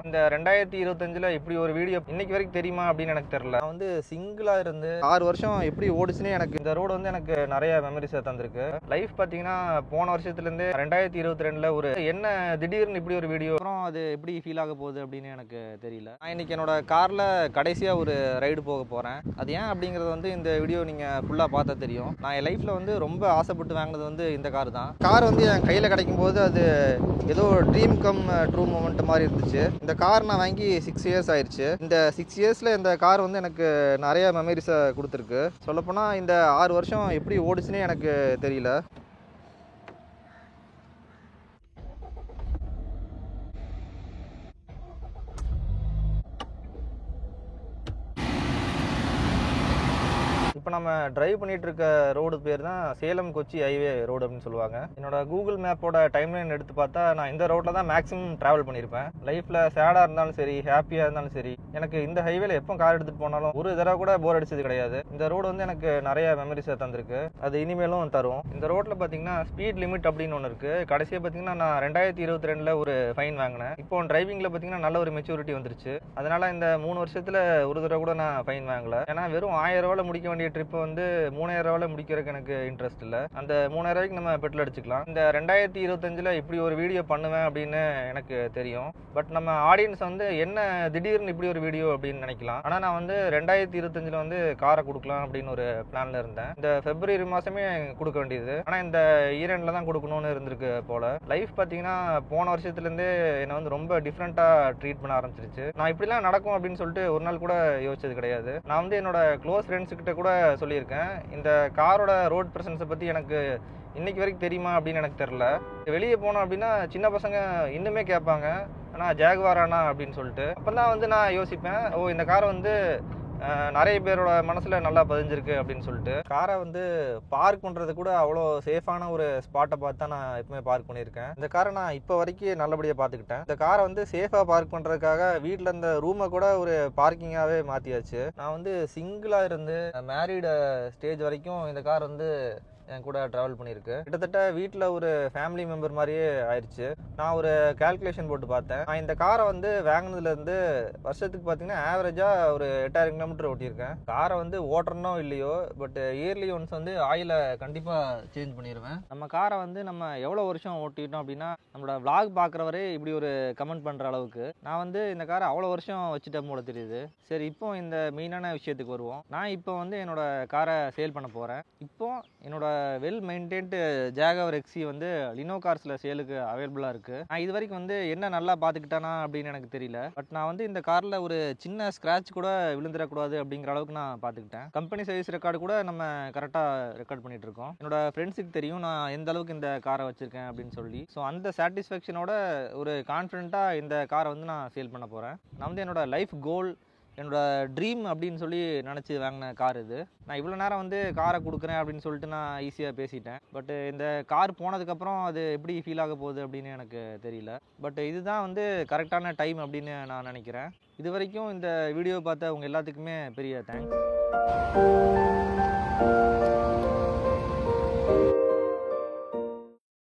இந்த 2025ல இப்படி ஒரு வீடியோ இன்னைக்கு வரைக்கும் தெரியுமா அப்படின்னு எனக்கு தெரியல. நான் வந்து சிங்கிளா இருந்து 6 வருஷம் எப்படி ஓடுச்சுன்னு எனக்கு இந்த ரோடு வந்து எனக்கு நிறைய மெமரிஸை தந்திருக்கு. லைஃப் பார்த்தீங்கன்னா போன வருஷத்துலேருந்து 2022ல ஒரு என்ன திடீர்னு இப்படி ஒரு வீடியோ அப்புறம் அது எப்படி ஃபீல் ஆக போகுது அப்படின்னு எனக்கு தெரியல. நான் இன்னைக்கு என்னோட காரில் கடைசியாக ஒரு ரைடு போக போகிறேன். அது ஏன் அப்படிங்கிறது வந்து இந்த வீடியோ நீங்கள் ஃபுல்லாக பார்த்தா தெரியும். நான் என் லைஃப்பில் வந்து ரொம்ப ஆசைப்பட்டு வாங்கினது வந்து இந்த கார் தான். கார் வந்து என் கையில் கிடைக்கும் போது அது ஏதோ ட்ரீம் கம் ட்ரூ மூமெண்ட் மாதிரி இருந்துச்சு. இந்த கார் நான் வாங்கி 6 இயர்ஸ் ஆயிடுச்சு. இந்த 6 இயர்ஸில் இந்த கார் வந்து எனக்கு நிறைய மெமரிஸை கொடுத்துருக்கு. சொல்லப்போனால் இந்த 6 வருஷம் எப்படி ஓடுச்சுன்னே எனக்கு தெரியல. இப்போ நம்ம டிரைவ் பண்ணிட்டு இருக்க ரோடு பேர் தான் சேலம் கொச்சி ஹைவே ரோடு அப்படின்னு சொல்லுவாங்க. என்னோட கூகுள் மேப்போட டைம்லைன் எடுத்து பார்த்தா நான் இந்த ரோட்ல தான் மேக்ஸிமம் டிராவல் பண்ணியிருப்பேன். லைஃப்ல சேடா இருந்தாலும் சரி, ஹாப்பியா இருந்தாலும் சரி, எனக்கு இந்த ஹைவேல எப்போ கார் எடுத்துட்டு போனாலும் ஒரு தடவை கூட போர் அடிச்சது கிடையாது. இந்த ரோடு வந்து எனக்கு நிறைய மெமரிஸை தந்திருக்கு. அது இனிமேலும் தரும். இந்த ரோட்ல பாத்தீங்கன்னா ஸ்பீட் லிமிட் அப்படின்னு ஒன்று இருக்கு. கடைசியா பாத்தீங்கன்னா நான் 2022ல ஒரு ஃபைன் வாங்கினேன். இப்போ டிரைவிங்ல பாத்தீங்கன்னா நல்ல ஒரு மெச்சூரிட்டி வந்துருச்சு. அதனால இந்த 3 வருஷத்துல ஒரு தடவை கூட நான் ஃபைன் வாங்கல. ஏன்னா வெறும் 1000 ரூபாயில முடிக்க வேண்டிய ட்ரிப் வந்து 3000 ரூபாயில முடிக்கிறதுக்கு எனக்கு இன்ட்ரெஸ்ட் இல்ல. அந்த 3000 ரூபாய்க்கு நம்ம பெட்ரோல் அடிச்சுக்கலாம். இந்த 2025ல இப்படி ஒரு வீடியோ பண்ணுவேன் அப்படின்னு எனக்கு தெரியும். பட் நம்ம ஆடியன்ஸ் வந்து என்ன திடீர்னு இப்படி ஒரு வீடியோ அப்படின்னு நினைக்கலாம். ஆனா நான் வந்து 2025ல வந்து காரை கொடுக்கலாம் அப்படின்னு ஒரு பிளான்ல இருந்தேன். இந்த பிப்ரவரி மாசமே கொடுக்க வேண்டியது. ஆனா இந்த ஈரண்ட்ல தான் கொடுக்கணும்னு இருந்திருக்கு போல. லைஃப் பாத்தீங்கன்னா போன வருஷத்துல இருந்தே என்ன வந்து ரொம்ப டிஃப்ரெண்டா ட்ரீட் பண்ண ஆரம்பிச்சிருச்சு. நான் இப்படிலாம் நடக்கும் அப்படின்னு சொல்லிட்டு ஒரு நாள் கூட யோசிச்சது கிடையாது. நான் வந்து என்னோட க்ளோஸ் ஃப்ரெண்ட்ஸ் கிட்ட கூட சொல்லியிருக்கேன். இந்த காரோட ரோட் பிரசன்ஸை பத்தி எனக்கு இன்னைக்கு வரைக்கும் தெரியுமா அப்படின்னு எனக்கு தெரியல. வெளியே போனோம் அப்படின்னா சின்ன பசங்க இன்னுமே கேட்பாங்க, ஆனா ஜாகுவாரானா அப்படின்னு சொல்லிட்டு. அப்பதான் வந்து நான் யோசிப்பேன், ஓ இந்த காரை வந்து நிறைய பேரோட மனசுல நல்லா பதிஞ்சிருக்கு அப்படின்னு சொல்லிட்டு. காரை வந்து பார்க் பண்றது கூட அவ்வளோ சேஃபான ஒரு ஸ்பாட்டை பார்த்து தான் நான் எப்பவுமே பார்க் பண்ணியிருக்கேன். இந்த காரை நான் இப்போ வரைக்கும் நல்லபடியாக பார்த்துக்கிட்டேன். இந்த காரை வந்து சேஃபா பார்க் பண்றதுக்காக வீட்டில் இருந்த ரூமை கூட ஒரு பார்க்கிங்காகவே மாற்றியாச்சு. நான் வந்து சிங்கிளா இருந்து மேரீடு ஸ்டேஜ் வரைக்கும் இந்த கார் வந்து என் கூட ட்ராவல் பண்ணியிருக்கு. கிட்டத்தட்ட வீட்டில் ஒரு ஃபேமிலி மெம்பர் மாதிரியே ஆயிடுச்சு. நான் ஒரு கால்குலேஷன் போட்டு பார்த்தேன். நான் இந்த காரை வந்து வாங்கினதுலேருந்து வருஷத்துக்கு பார்த்தீங்கன்னா ஆவரேஜாக ஒரு 8000 கிலோமீட்டர் ஓட்டியிருக்கேன். காரை வந்து ஓட்டுறனோ இல்லையோ, பட் இயர்லி ஒன்ஸ் வந்து ஆயிலை கண்டிப்பாக சேஞ்ச் பண்ணிடுவேன். நம்ம காரை வந்து நம்ம எவ்வளோ வருஷம் ஓட்டிட்டோம் அப்படின்னா நம்மளோட விளாக் பார்க்குறவரே இப்படி ஒரு கமெண்ட் பண்ணுற அளவுக்கு நான் வந்து இந்த காரை அவ்வளோ வருஷம் வச்சுட்டேன் போல தெரியுது. சரி, இப்போ இந்த மெயினான விஷயத்துக்கு வருவோம். நான் இப்போ வந்து என்னோட காரை சேல் பண்ண போகிறேன். இப்போ என்னோட வெல் மெயின்டைன்டு ஜாகவர் எக்ஸி வந்து லினோ கார்ஸ்ல சேலுக்கு அவைலபிளா இருக்கு. நான் இது வரைக்கும் வந்து என்ன நல்லா பாத்துக்கிட்டானா அப்படின்னு எனக்கு தெரியல. பட் நான் வந்து இந்த கார்ல ஒரு சின்ன ஸ்கிராட்ச் கூட விழுந்துடக்கூடாது அப்படிங்கிற அளவுக்கு நான் பாத்துக்கிட்டேன். கம்பெனி சர்வீஸ் ரெக்கார்டு கூட நம்ம கரெக்டா ரெக்கார்ட் பண்ணிட்டு இருக்கோம். என்னோட ஃப்ரெண்ட்ஸுக்கு தெரியும் நான் எந்த அளவுக்கு இந்த காரை வச்சிருக்கேன் அப்படின்னு சொல்லி. ஸோ அந்த சாட்டிஸ்ஃபேக்ஷனோட ஒரு கான்ஃபிடென்ட்டா இந்த காரை வந்து நான் சேல் பண்ண போறேன். நான் வந்து என்னோட லைஃப் கோல், என்னோட ட்ரீம் அப்படின்னு சொல்லி நினச்சி வாங்கின கார் இது. நான் இவ்வளோ நேரம் வந்து காரை கொடுக்குறேன் அப்படின்னு சொல்லிட்டு நான் ஈஸியாக பேசிட்டேன். பட் இந்த கார் போனதுக்கப்புறம் அது எப்படி ஃபீல் ஆக போகுது அப்படின்னு எனக்கு தெரியல. பட் இதுதான் வந்து கரெக்டான டைம் அப்படின்னு நான் நினைக்கிறேன். இது வரைக்கும் இந்த வீடியோ பார்த்த உங்கள் எல்லாத்துக்குமே பெரிய தேங்க்ஸ்.